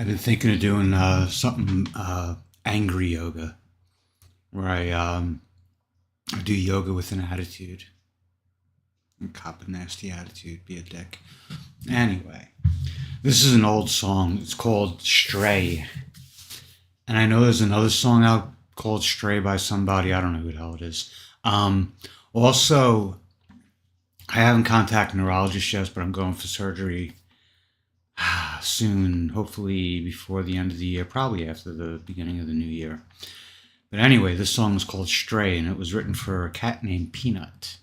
I've been thinking of doing something angry yoga, where I do yoga with an attitude, and cop a nasty attitude, be a dick. Anyway, this is an old song. It's called "Stray," and I know there's another song out called "Stray" by somebody. I don't know who the hell it is. Also, I haven't contacted a neurologist yet, but I'm going for surgery soon, hopefully before the end of the year, probably after the beginning of the new year. But anyway, this song is called Stray, and it was written for a cat named Peanut,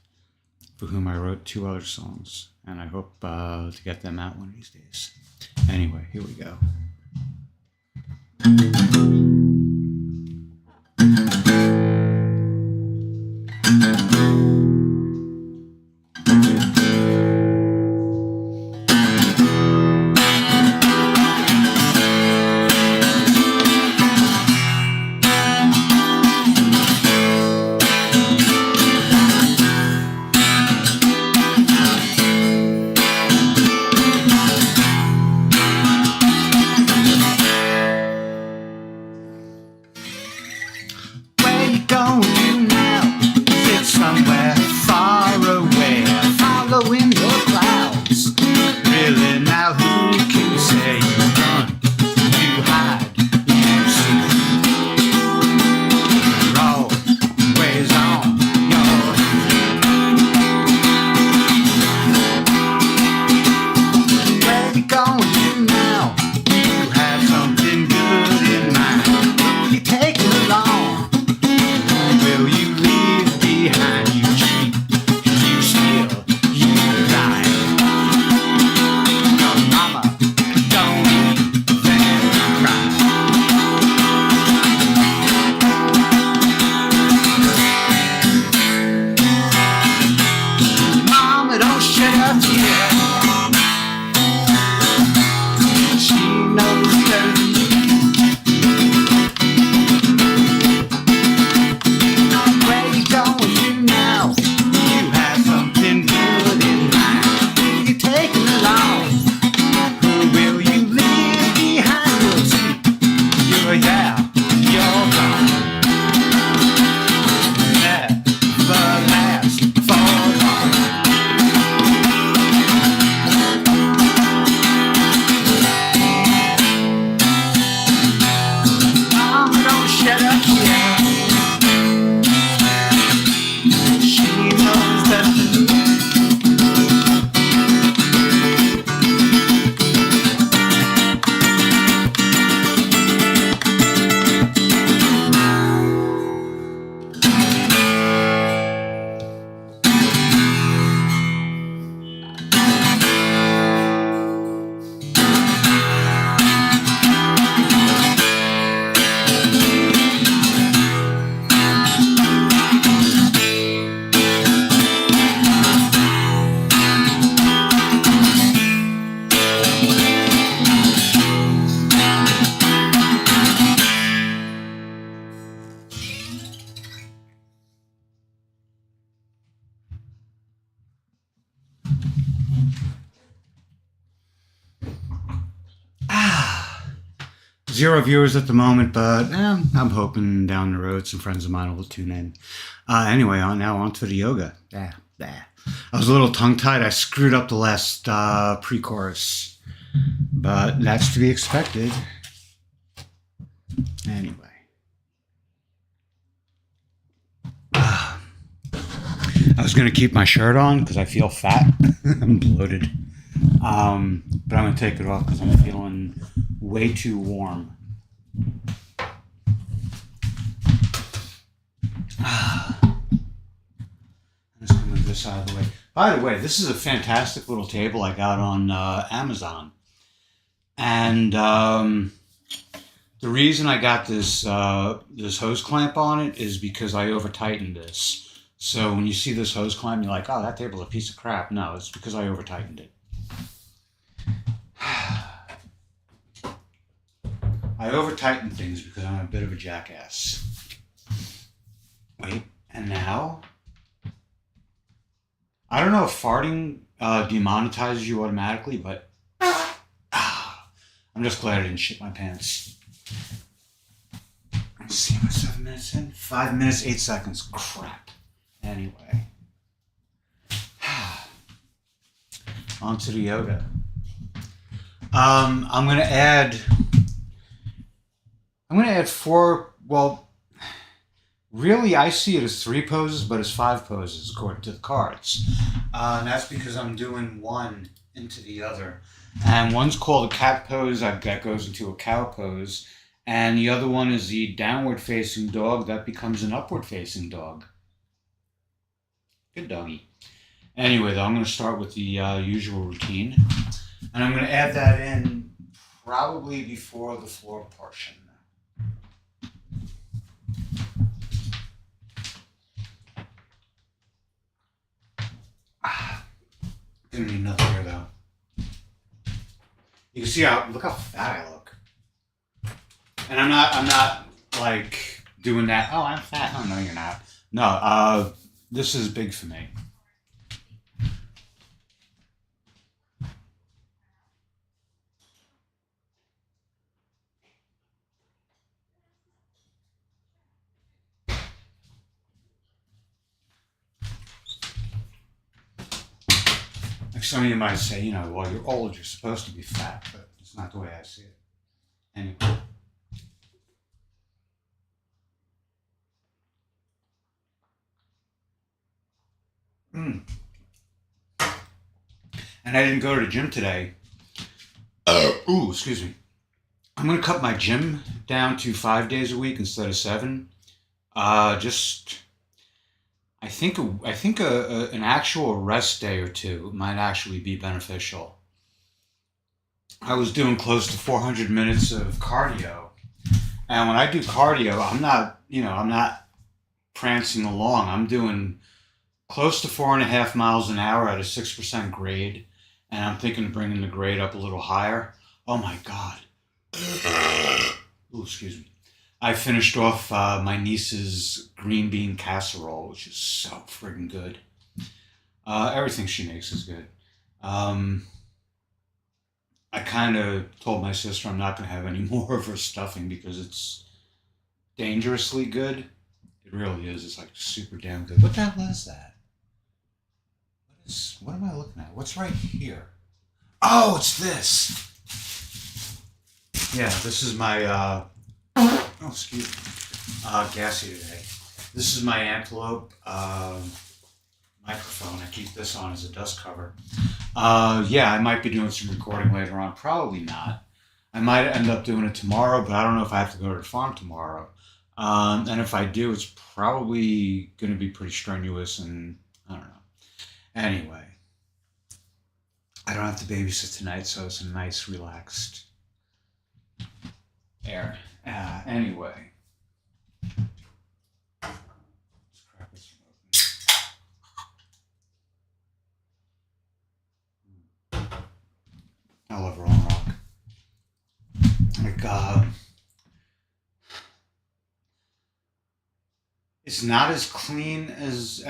for whom I wrote two other songs, and I hope to get them out one of these days. Anyway, here we go. Where you going now? Sit somewhere far away, following the clouds. Really now, who can say you run, you hide, you see? You're always on your feet. Where you going now? You have something good in mind. Who you taking along? Will you leave behind? You cheat, you steal, you lie. Your mama don't even cry. Mama don't shut up yet. She knows better than you. Where you going now? You have something good in mind. Who you taking along? Who will you leave behind your seat? You're gone. Never last for long. Mama, don't shut up yet. She knows that zero viewers at the moment, but I'm hoping down the road some friends of mine will tune in. Anyway, now on to the yoga. I was a little tongue-tied. I screwed up the last pre-chorus, but that's to be expected. Anyway. I was going to keep my shirt on because I feel fat. I'm bloated. But I'm going to take it off because I'm feeling way too warm. I'm just going to move this out of the way. By the way, this is a fantastic little table I got on Amazon. And the reason I got this hose clamp on it is because I over-tightened this. So when you see this hose clamp, you're like, oh, that table's a piece of crap. No, it's because I over-tightened it. I over-tighten things because I'm a bit of a jackass. Wait, and now? I don't know if farting demonetizes you automatically, but I'm just glad I didn't shit my pants. Let's see, am I 7 minutes in? 5 minutes, 8 seconds. Crap. Anyway. On to the yoga. I'm gonna add 4, well, really I see it as 3 poses, but it's 5 poses according to the cards. And that's because I'm doing one into the other. And one's called a cat pose, that goes into a cow pose. And the other one is the downward facing dog, that becomes an upward facing dog. Good doggy. Anyway, though, I'm going to start with the usual routine. And I'm going to add that in probably before the floor portion. Gonna need nothing here, though. You can see look how fat I look. And I'm not like doing that. Oh, I'm fat. Oh, no, you're not. No, this is big for me. Like some of you might say, well, you're old, you're supposed to be fat, but it's not the way I see it. Anyway. And I didn't go to the gym today. Ooh, excuse me. I'm going to cut my gym down to 5 days a week instead of 7. I think an actual rest day or two might actually be beneficial. I was doing close to 400 minutes of cardio, and when I do cardio, I'm not prancing along. I'm doing close to 4.5 miles an hour at a 6% grade, and I'm thinking of bringing the grade up a little higher. Oh my God. Ooh, excuse me. I finished off my niece's green bean casserole, which is so friggin' good. Everything she makes is good. I kind of told my sister I'm not going to have any more of her stuffing because it's dangerously good. It really is. It's like super damn good. What the hell is that? What am I looking at? What's right here? Oh, it's this. Yeah, this is my, oh, excuse me, gassy today. This is my Antelope microphone. I keep this on as a dust cover. Yeah, I might be doing some recording later on. Probably not. I might end up doing it tomorrow, but I don't know if I have to go to the farm tomorrow. And if I do, it's probably going to be pretty strenuous and I don't know. Anyway, I don't have to babysit tonight, so it's a nice, relaxed air. Anyway. I love Rolling Rock. Like, it's not as clean as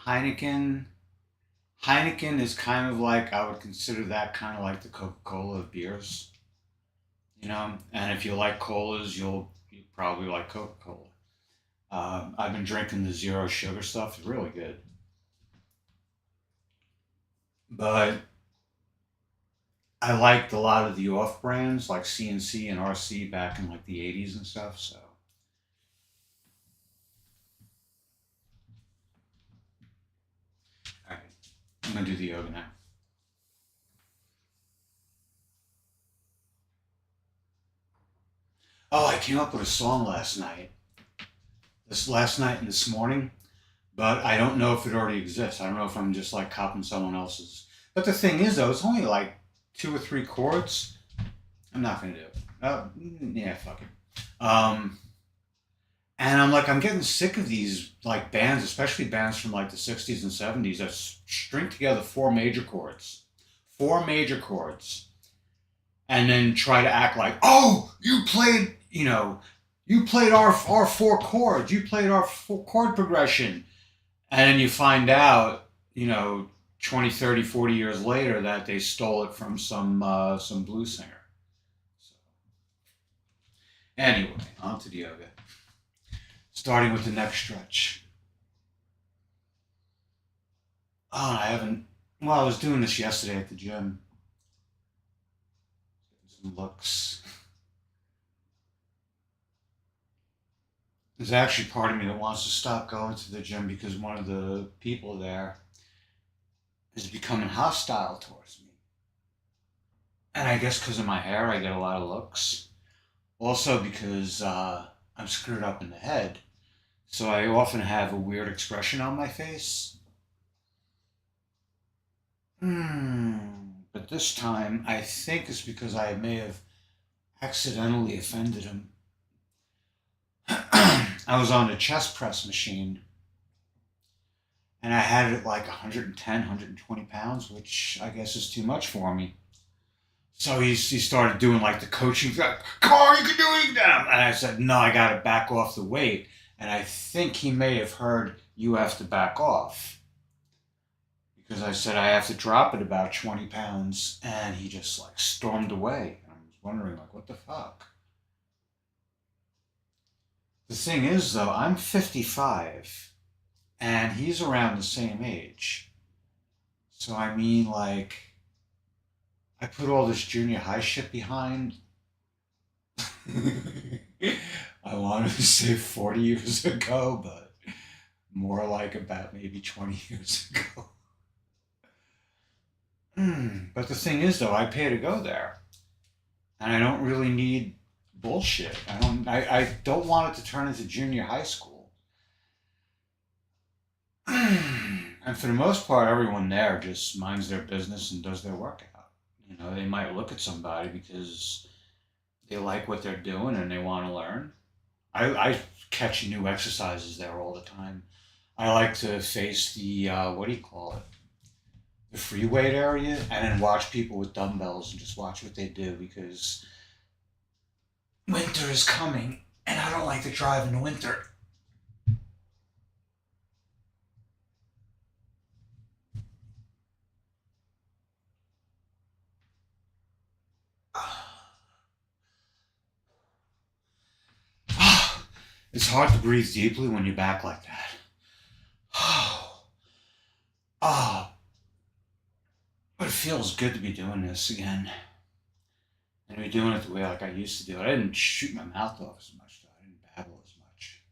Heineken. Heineken is kind of like, I would consider that kind of like the Coca-Cola of beers. And if you like colas, you probably like Coca-Cola. I've been drinking the zero sugar stuff. It's really good. But I liked a lot of the off brands like CNC and RC back in like the 80s and stuff. So, all right, I'm going to do the yoga now. Oh, I came up with a song last night. Last night and this morning, but I don't know if it already exists. I don't know if I'm just like copying someone else's. But the thing is, though, it's only like 2 or 3 chords. I'm not gonna do it. Yeah, fuck it. And I'm getting sick of these like bands, especially bands from like the 60s and 70s that string together 4 major chords, and then try to act like, oh, you played our 4 chords, you played our 4 chord progression. And then you find out, 20, 30, 40 years later that they stole it from some blues singer. Anyway, on to the yoga. Starting with the neck stretch. Oh, I haven't. Well, I was doing this yesterday at the gym. Some looks. There's actually part of me that wants to stop going to the gym because one of the people there is becoming hostile towards me. And I guess because of my hair, I get a lot of looks. Also because I'm screwed up in the head. So I often have a weird expression on my face. But this time, I think it's because I may have accidentally offended him. I was on the chest press machine and I had it at like 110, 120 pounds, which I guess is too much for me. So he started doing like the coaching, like, come on, you can do it now. And I said, no, I got to back off the weight. And I think he may have heard, you have to back off. Because I said, I have to drop it about 20 pounds. And he just like stormed away. And I was wondering, like, what the fuck? The thing is, though, I'm 55 and he's around the same age. So, I mean, like, I put all this junior high shit behind. I wanted to say 40 years ago, but more like about maybe 20 years ago. But the thing is, though, I pay to go there. And I don't really need bullshit. I don't want it to turn into junior high school. And for the most part, everyone there just minds their business and does their workout. You know, they might look at somebody because they like what they're doing and they want to learn. I catch new exercises there all the time. I like to face the, what do you call it? The free weight area and then watch people with dumbbells and just watch what they do because winter is coming and I don't like to drive in the winter. It's hard to breathe deeply when you're back like that. Oh, but it feels good to be doing this again. And to be doing it the way like I used to do it. I didn't shoot my mouth off as much though. I didn't babble as much.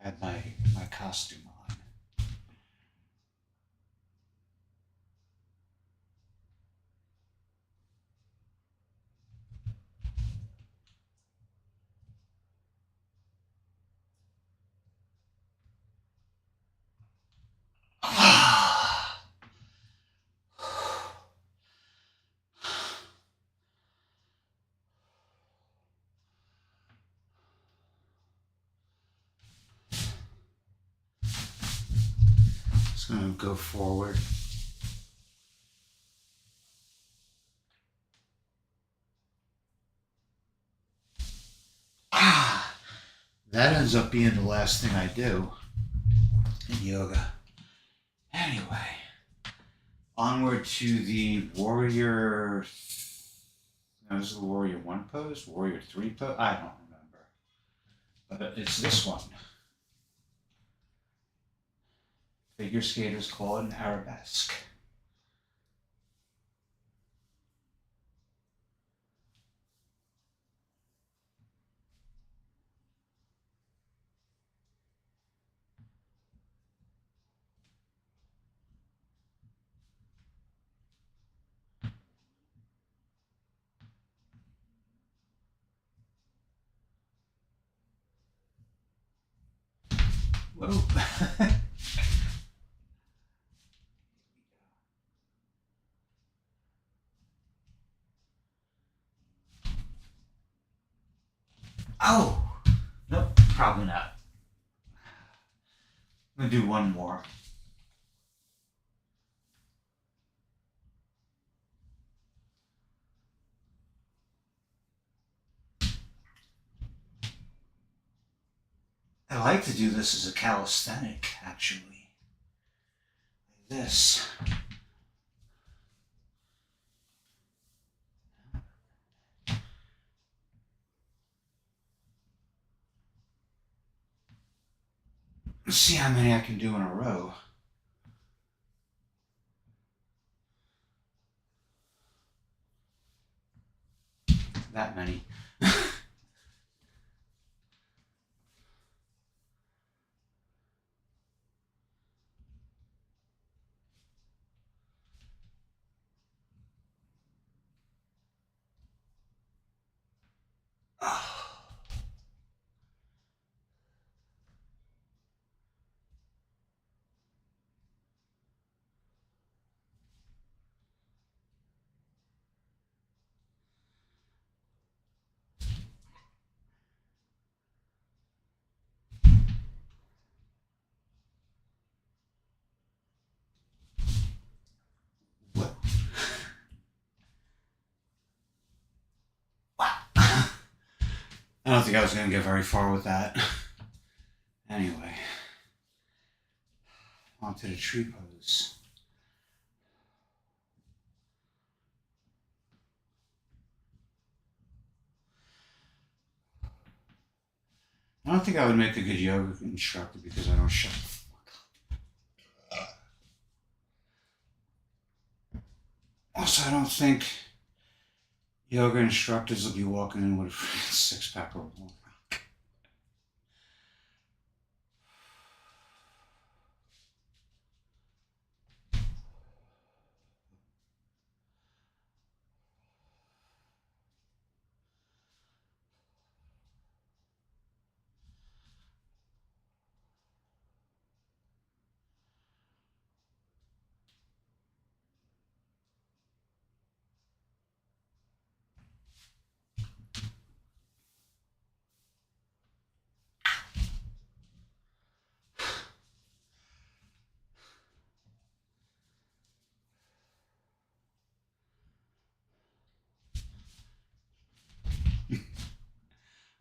I had my costume on. Just gonna go forward. That ends up being the last thing I do in yoga. Anyway, onward to the warrior. No, this is the warrior one pose, warrior three pose. I don't remember, but it's this one. Figure skaters call it an arabesque. Whoa. Oh, nope, probably not. I'm gonna do one more. I like to do this as a calisthenic, actually. Like this. Let's see how many I can do in a row. That many. What? I don't think I was going to get very far with that. Anyway, onto the tree pose. I don't think I would make a good yoga instructor because I don't shut the fuck up. Also, I don't think yoga instructors will be walking in with a six pack or more.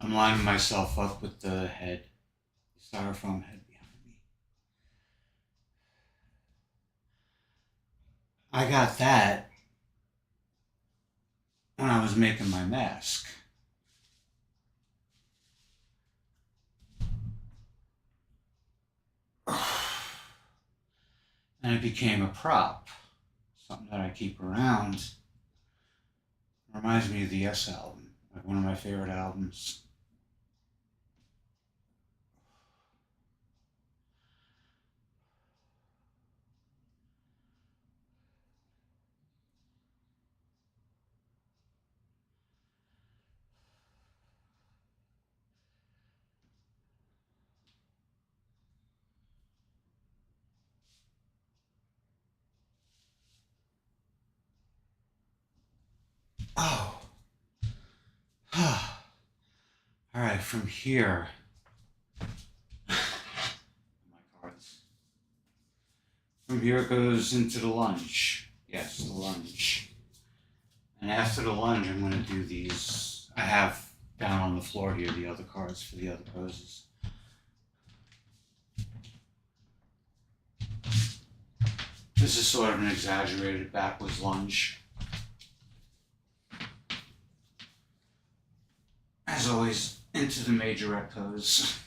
I'm lining myself up with the head, the styrofoam head behind me. I got that when I was making my mask. And it became a prop, something that I keep around. It reminds me of the Yes album, like one of my favorite albums. Oh, all right, from here, my cards. From here it goes into the lunge. Yes, the lunge. And after the lunge, I'm going to do these. I have down on the floor here the other cards for the other poses. This is sort of an exaggerated backwards lunge. As always, into the majorette pose.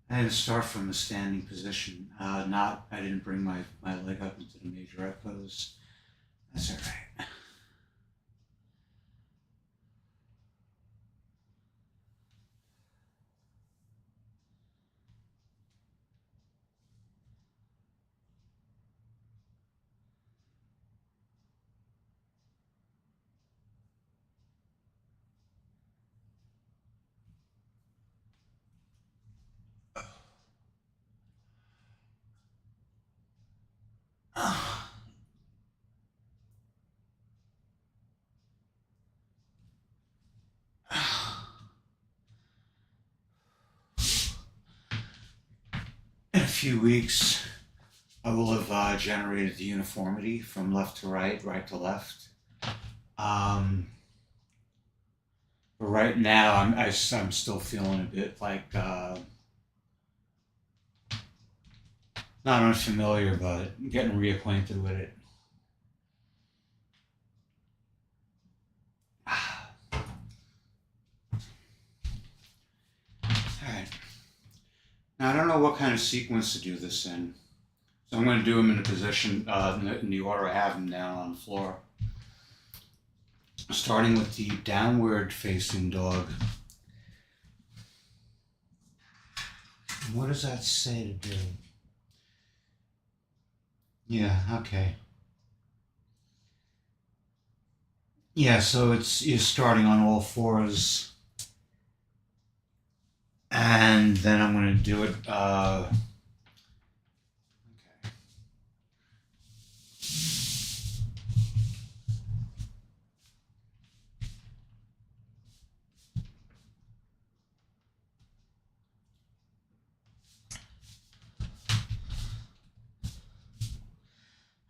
I had to start from a standing position. I didn't bring my leg up into the majorette pose. That's all right. few weeks, I will have generated the uniformity from left to right, right to left. But right now, I'm still feeling a bit like not unfamiliar, but getting reacquainted with it. All right. Now I don't know what kind of sequence to do this in, so I'm going to do them in the position, in the order I have them down on the floor. Starting with the downward facing dog. What does that say to do? Yeah, okay. Yeah, so you're starting on all fours, and then I'm going to do it. Okay.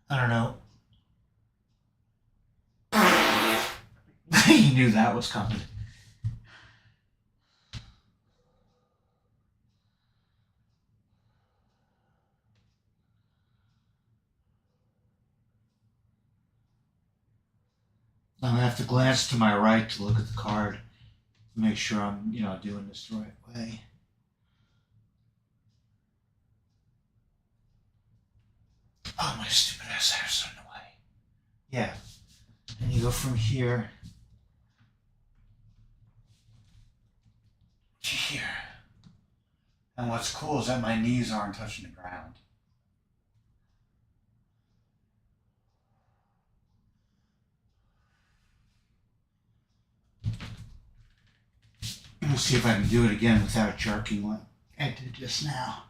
I don't know. You knew that was coming. I'm gonna have to glance to my right to look at the card to make sure I'm, doing this the right way. Oh, my stupid ass hair's in the way. Yeah. And you go from here to here. And what's cool is that my knees aren't touching the ground. Let's see if I can do it again without jerking like I did just now.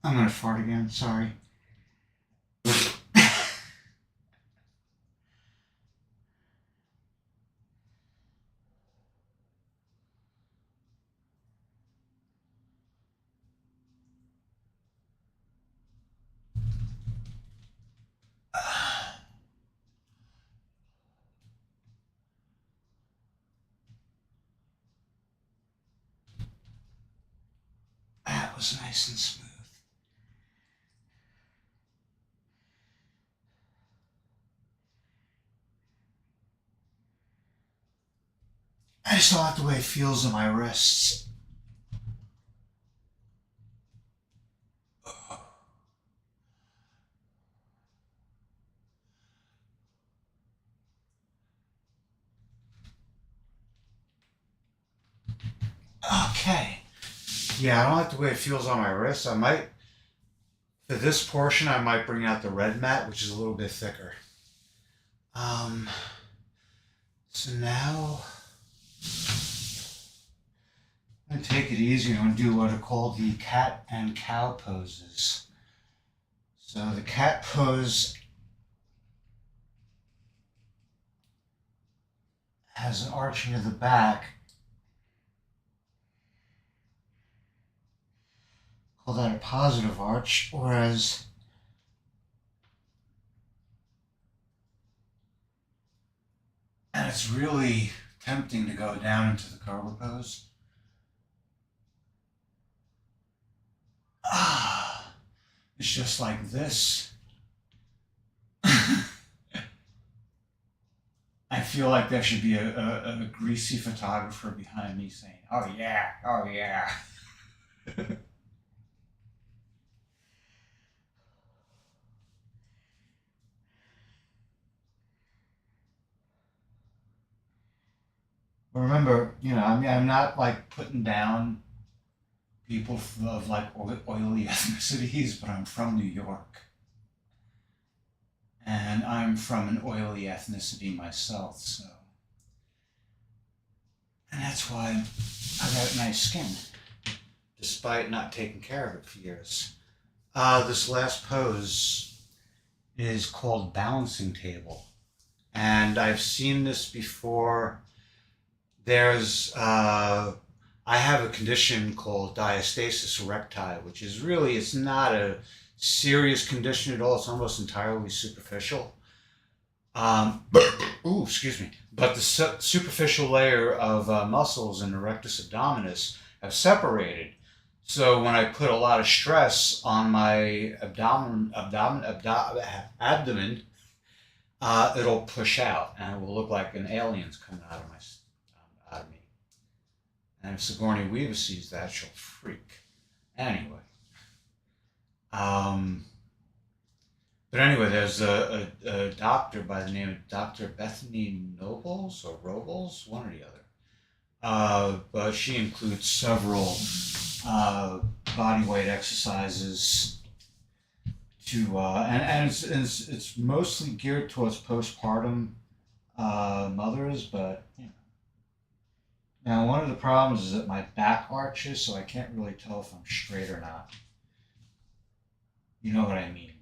I'm gonna fart again, sorry. That was nice and smooth. I just don't like the way it feels in my wrists. Okay. Yeah, I don't like the way it feels on my wrist. For this portion, I might bring out the red mat, which is a little bit thicker. So now, I'm going to take it easy. I'm going to do what are called the cat and cow poses. So the cat pose has an arching of the back. Call that a positive arch, whereas and it's really tempting to go down into the cobra pose. It's just like this. I feel like there should be a greasy photographer behind me saying, "Oh yeah, oh yeah." Remember, I'm not like putting down people of like oily ethnicities, but I'm from New York. And I'm from an oily ethnicity myself, so. And that's why I got nice skin, despite not taking care of it for years. This last pose is called balancing table. And I've seen this before. I have a condition called diastasis erecti, which is really, it's not a serious condition at all. It's almost entirely superficial. Ooh, excuse me. But the superficial layer of muscles in the rectus abdominis have separated. So when I put a lot of stress on my abdomen, it'll push out, and it will look like an alien's coming out of me. And if Sigourney Weaver sees that, she'll freak. Anyway, um, but anyway, there's a doctor by the name of Dr. Bethany Nobles or Robles, one or the other. But she includes several body weight exercises to, and it's mostly geared towards postpartum mothers, but you know. Now, one of the problems is that my back arches, so I can't really tell if I'm straight or not. You know what I mean.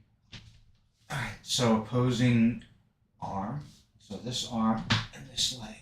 All right, so opposing arm. So this arm and this leg.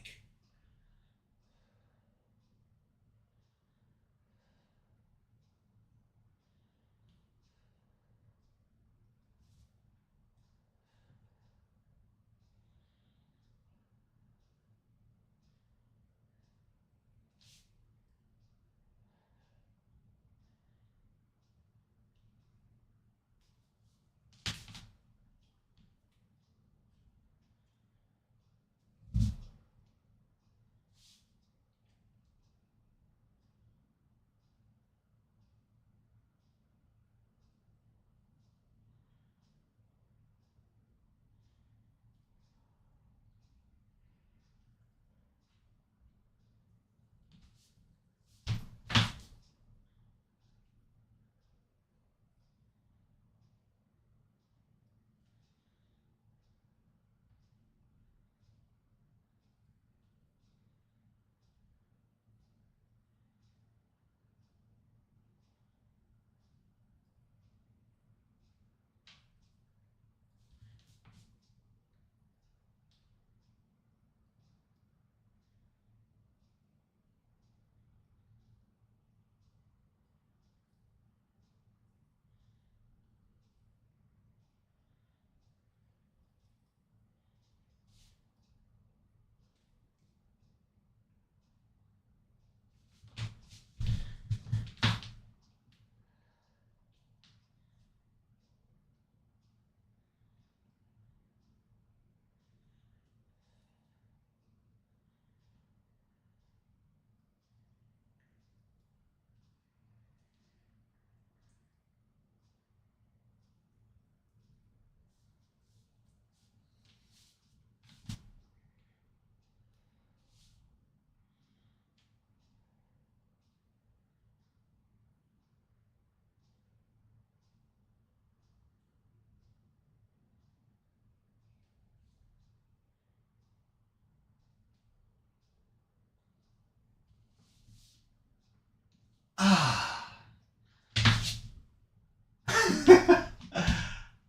Ah.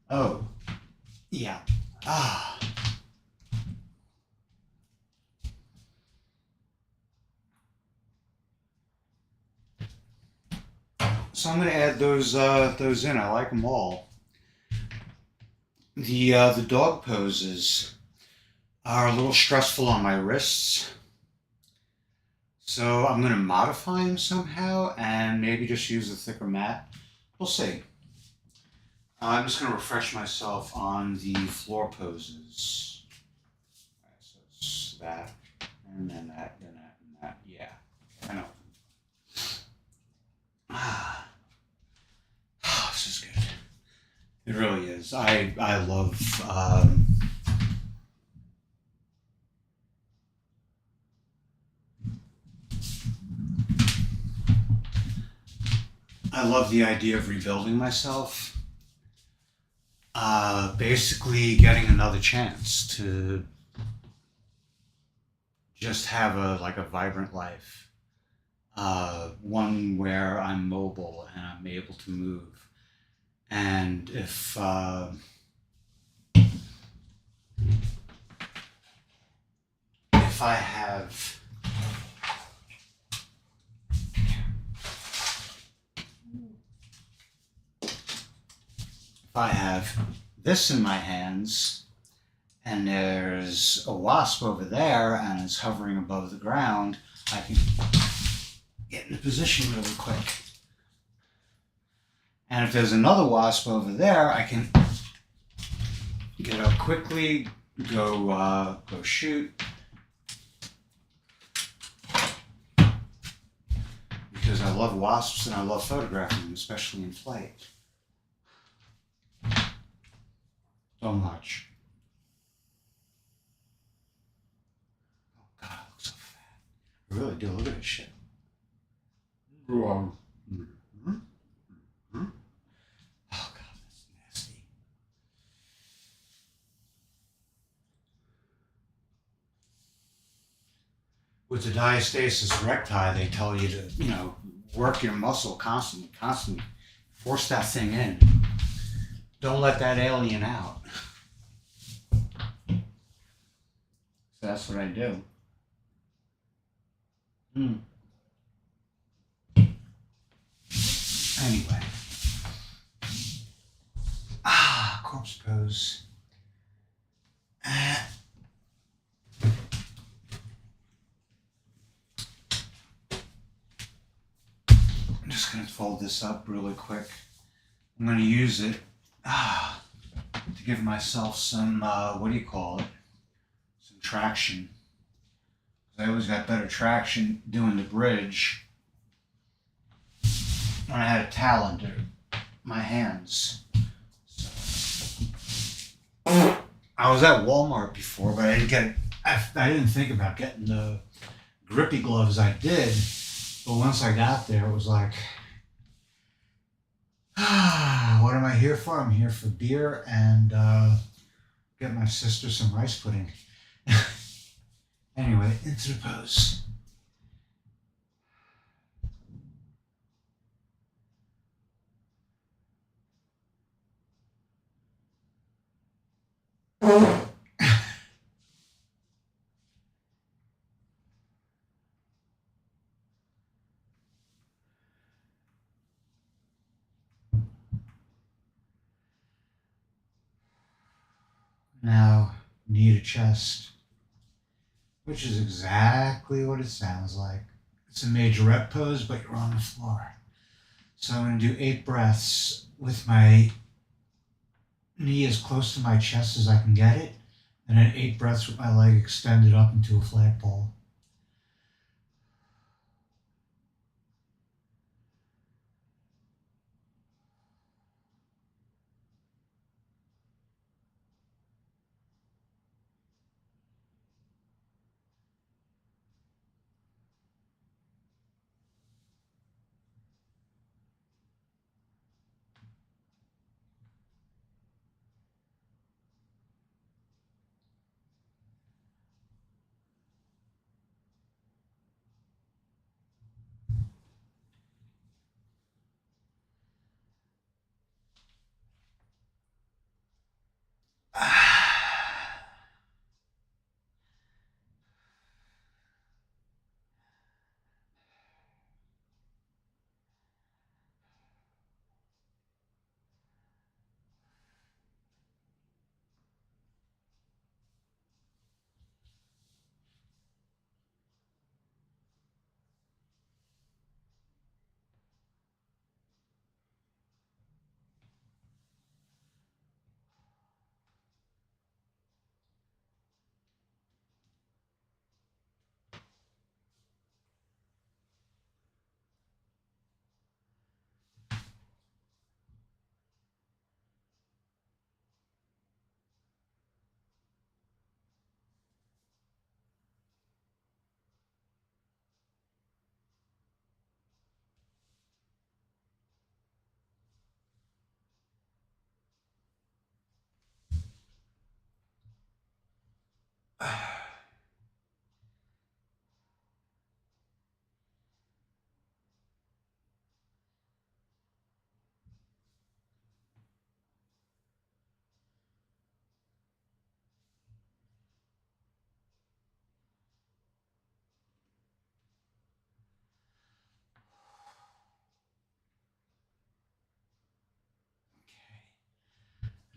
Oh, yeah. Ah. So I'm gonna add those in. I like them all. The dog poses are a little stressful on my wrists, so I'm gonna modify them somehow and maybe just use a thicker mat. We'll see. I'm just gonna refresh myself on the floor poses. All right, so it's that, and then that, and that, and that. Yeah, I know. Ah, this is good. It really is. I love I love the idea of rebuilding myself. basically getting another chance to just have a vibrant life, one where I'm mobile and I'm able to move. And if I have this in my hands, and there's a wasp over there and it's hovering above the ground, I can get into position really quick. And if there's another wasp over there, I can get up quickly, go shoot. Because I love wasps and I love photographing them, especially in flight. So much. Oh God, I look so fat. I really do. Look at this shit. Mm-hmm. Mm-hmm. Oh God, that's nasty. With the diastasis recti, they tell you to, work your muscle constantly. Force that thing in. Don't let that alien out. So that's what I do. Anyway. Corpse pose. I'm just going to fold this up really quick. I'm going to use it to give myself some, some traction. I always got better traction doing the bridge when I had a towel under my hands. So, I was at Walmart before, but I didn't think about getting the grippy gloves. I did, but once I got there, it was like, what am I here for? I'm here for beer and get my sister some rice pudding. Anyway, into the pose. Now, knee to chest, which is exactly what it sounds like. It's a majorette pose, but you're on the floor. So I'm going to do 8 breaths with my knee as close to my chest as I can get it, and then 8 breaths with my leg extended up into a flagpole.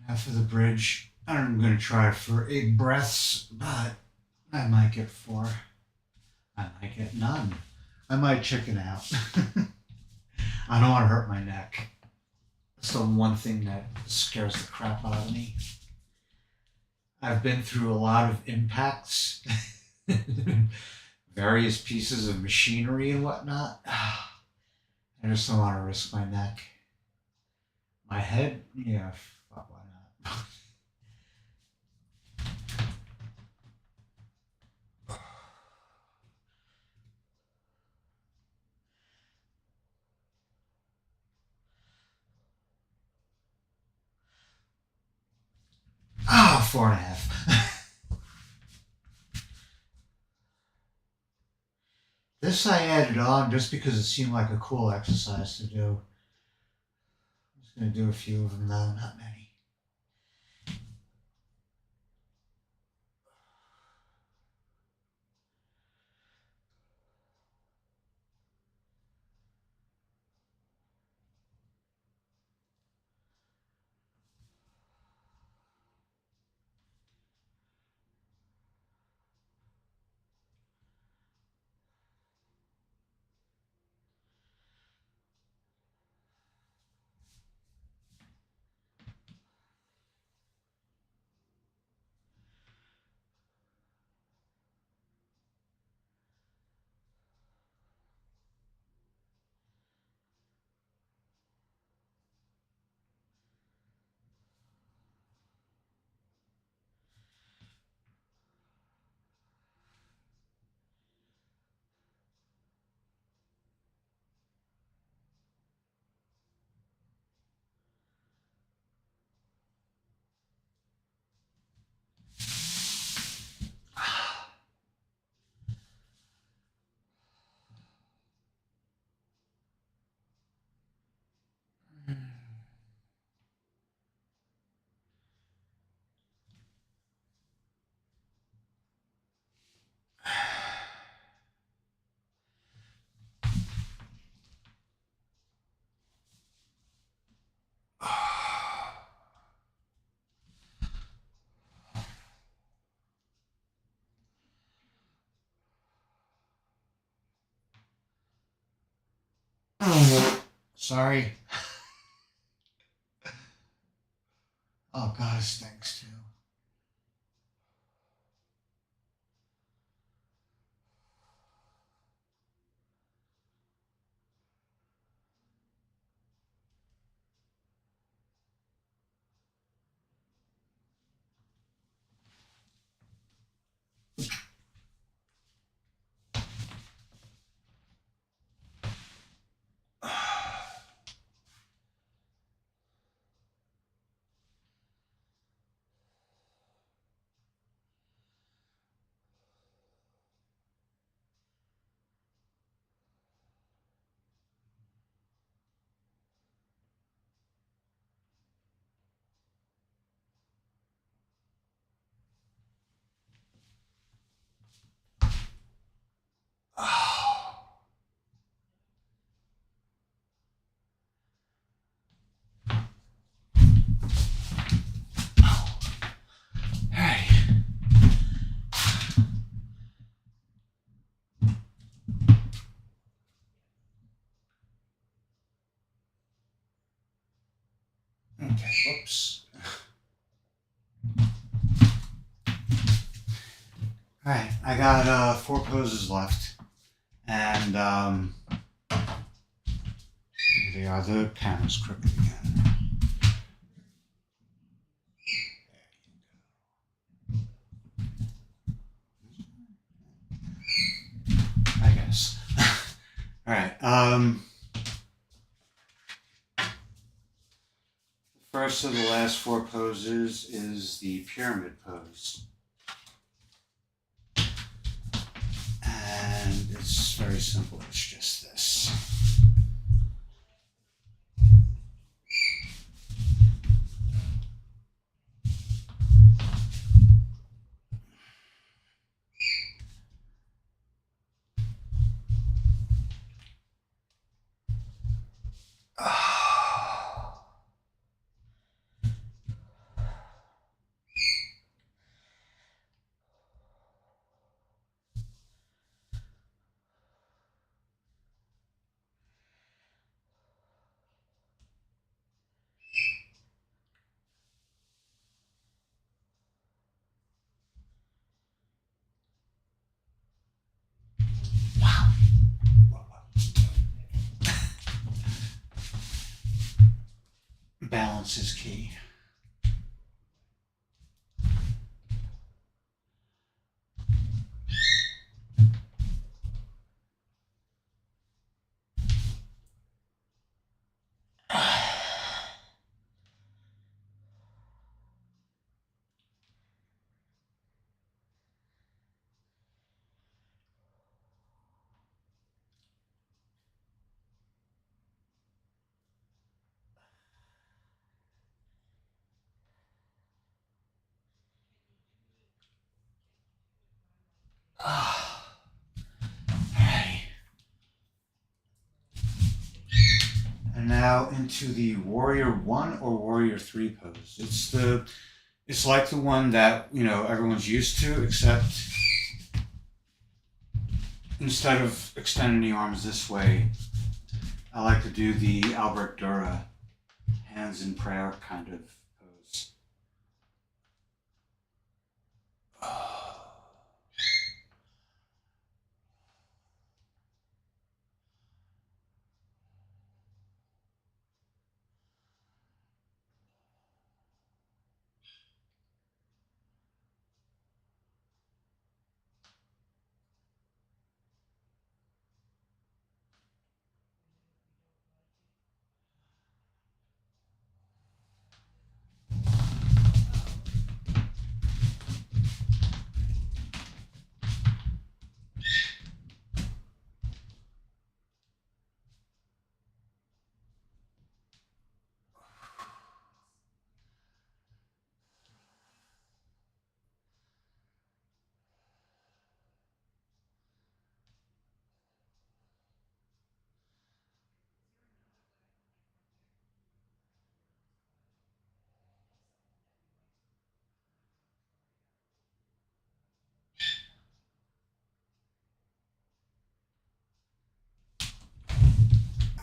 Now for the bridge, I'm going to try for 8 breaths, but I might get 4. I might get none. I might chicken out. I don't want to hurt my neck. That's the one thing that scares the crap out of me. I've been through a lot of impacts, various pieces of machinery and whatnot. I just don't want to risk my neck. My head, yeah, fuck, why not? Ah, 4.5. This I added on just because it seemed like a cool exercise to do. I'm just going to do a few of them though, not many. Sorry. Oh god, it stinks too. Hey. Okay, whoops. Alright, I got 4 poses left. And the other camera's crooked again. I guess. Alright, first of the last 4 poses is the pyramid pose. And it's very simple, it's just this. Balance is key. Alrighty. And now into the Warrior 1 or Warrior 3 pose. It's like the one that, everyone's used to, except instead of extending the arms this way, I like to do the Albert Dura hands in prayer kind of pose.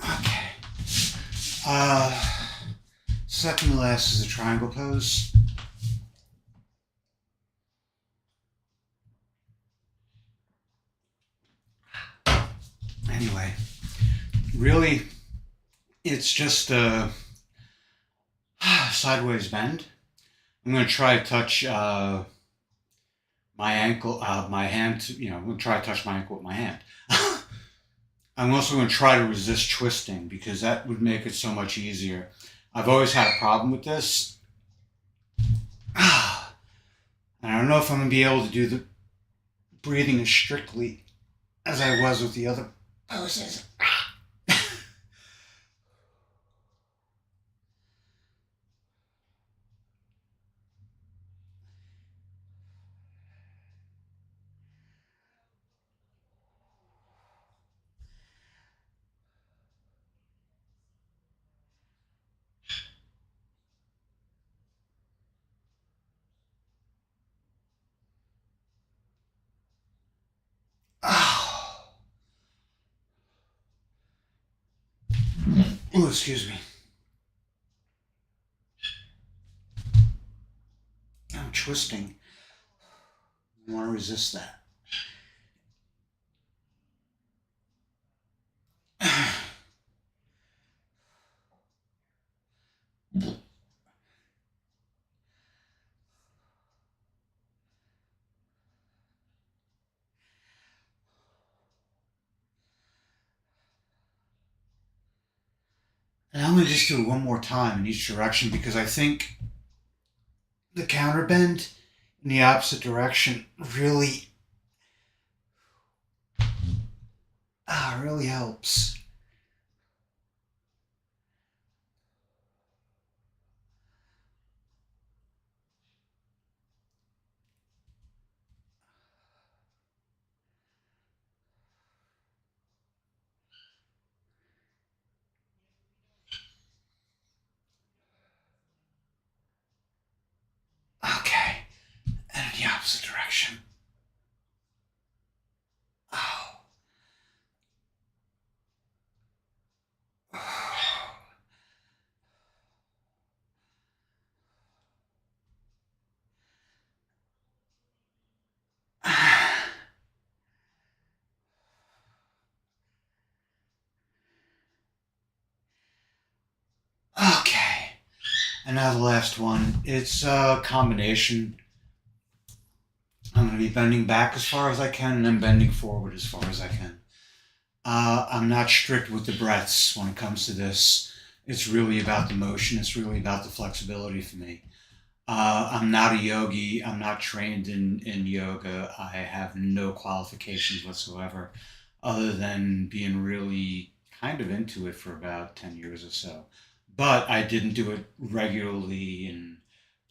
Okay. Second to last is a triangle pose. Anyway, really, it's just a sideways bend. I'm going to try to touch my ankle, my hand. I'm going to try to touch my ankle with my hand. I'm also going to try to resist twisting because that would make it so much easier. I've always had a problem with this. And I don't know if I'm going to be able to do the breathing as strictly as I was with the other poses. Oh, excuse me. I'm twisting. I want to resist that. And I'm going to just do it one more time in each direction because I think the counter bend in the opposite direction really helps. Okay, and in the opposite direction. Oh. Okay. And now the last one. It's a combination. I'm going to be bending back as far as I can and then bending forward as far as I can. I'm not strict with the breaths when it comes to this. It's really about the motion. It's really about the flexibility for me. I'm not a yogi. I'm not trained in yoga. I have no qualifications whatsoever, other than being really kind of into it for about 10 years or so. But I didn't do it regularly, and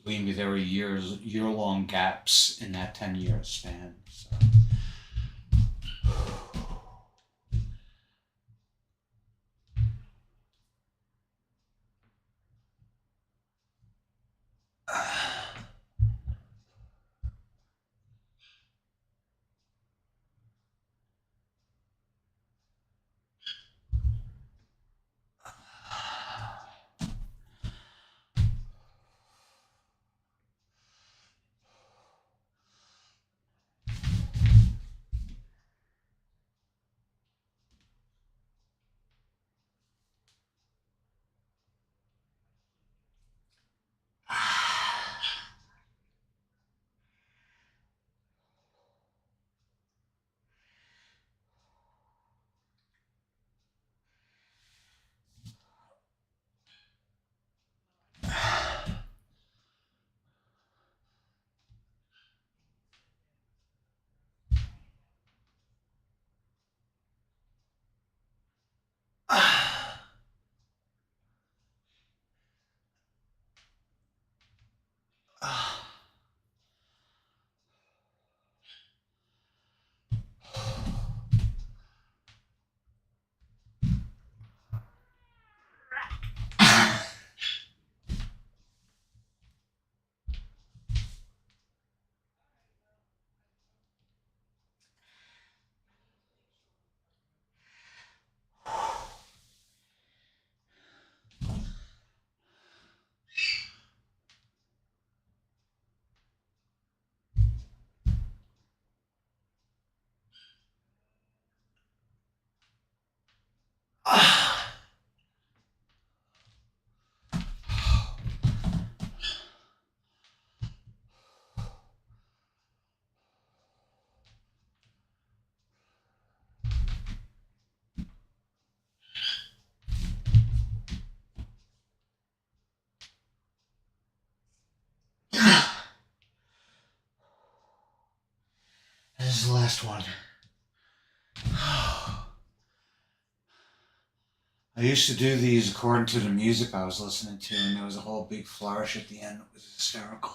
believe me, there were year-long gaps in that 10-year span. So. This is the last one. I used to do these according to the music I was listening to, and there was a whole big flourish at the end. It was hysterical.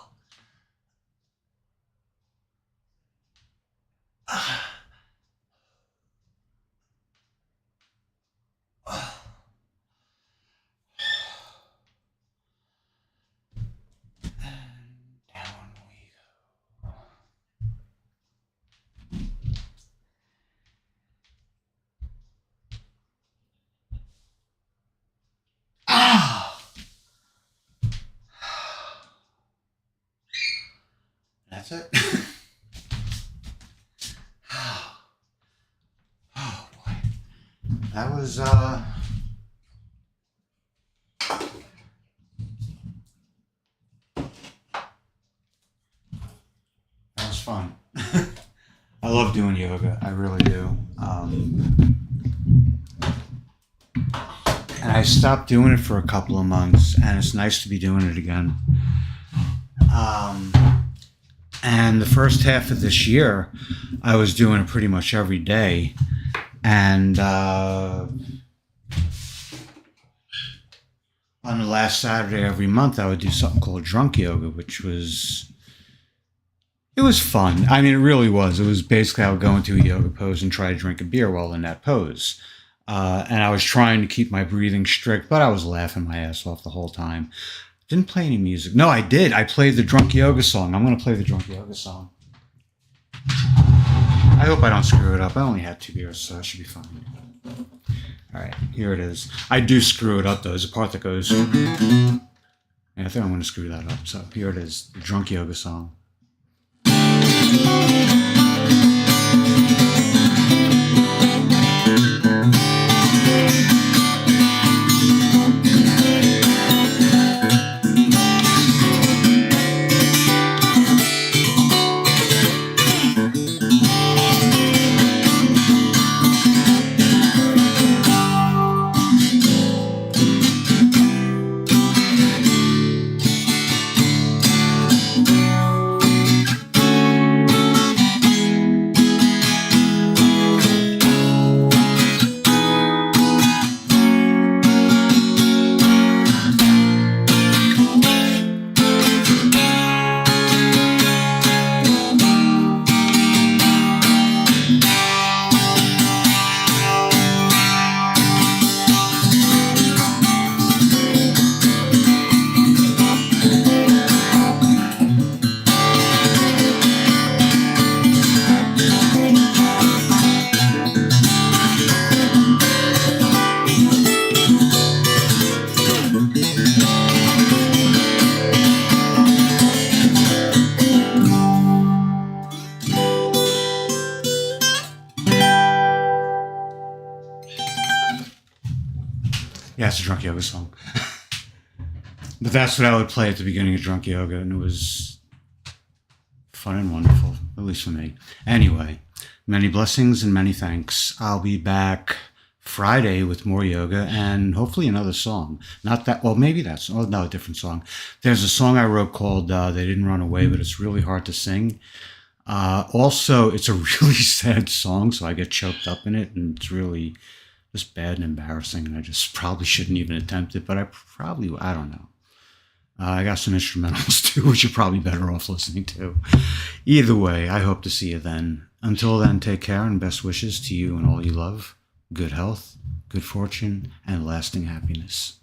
And down we go. Ah! That's it. Oh boy. That was fun. I love doing yoga. I really do. And I stopped doing it for a couple of months, and it's nice to be doing it again. Um, and the first half of this year, I was doing it pretty much every day. And on the last Saturday every month, I would do something called drunk yoga, which was it was fun. I mean, it really was. It was basically I would go into a yoga pose and try to drink a beer while in that pose. And I was trying to keep my breathing strict, but I was laughing my ass off the whole time. Didn't play any music. No, I did. I played the drunk yoga song. I'm going to play the drunk yoga song. I hope I don't screw it up. I only had 2 beers, so it should be fine. All right, here it is. I do screw it up, though. There's a part that goes... Yeah, I think I'm going to screw that up. So here it is, the drunk yoga song. Yeah, it's a drunk yoga song. But that's what I would play at the beginning of drunk yoga, and it was fun and wonderful, at least for me. Anyway, many blessings and many thanks. I'll be back Friday with more yoga and hopefully another song. Not that, well, maybe that's, oh, no, a different song. There's a song I wrote called They Didn't Run Away, but it's really hard to sing. Also, it's a really sad song, so I get choked up in it, and it's really just bad and embarrassing, and I just probably shouldn't even attempt it, but I don't know. I got some instrumentals too, which you're probably better off listening to. Either way, I hope to see you then. Until then, take care and best wishes to you and all you love. Good health, good fortune, and lasting happiness.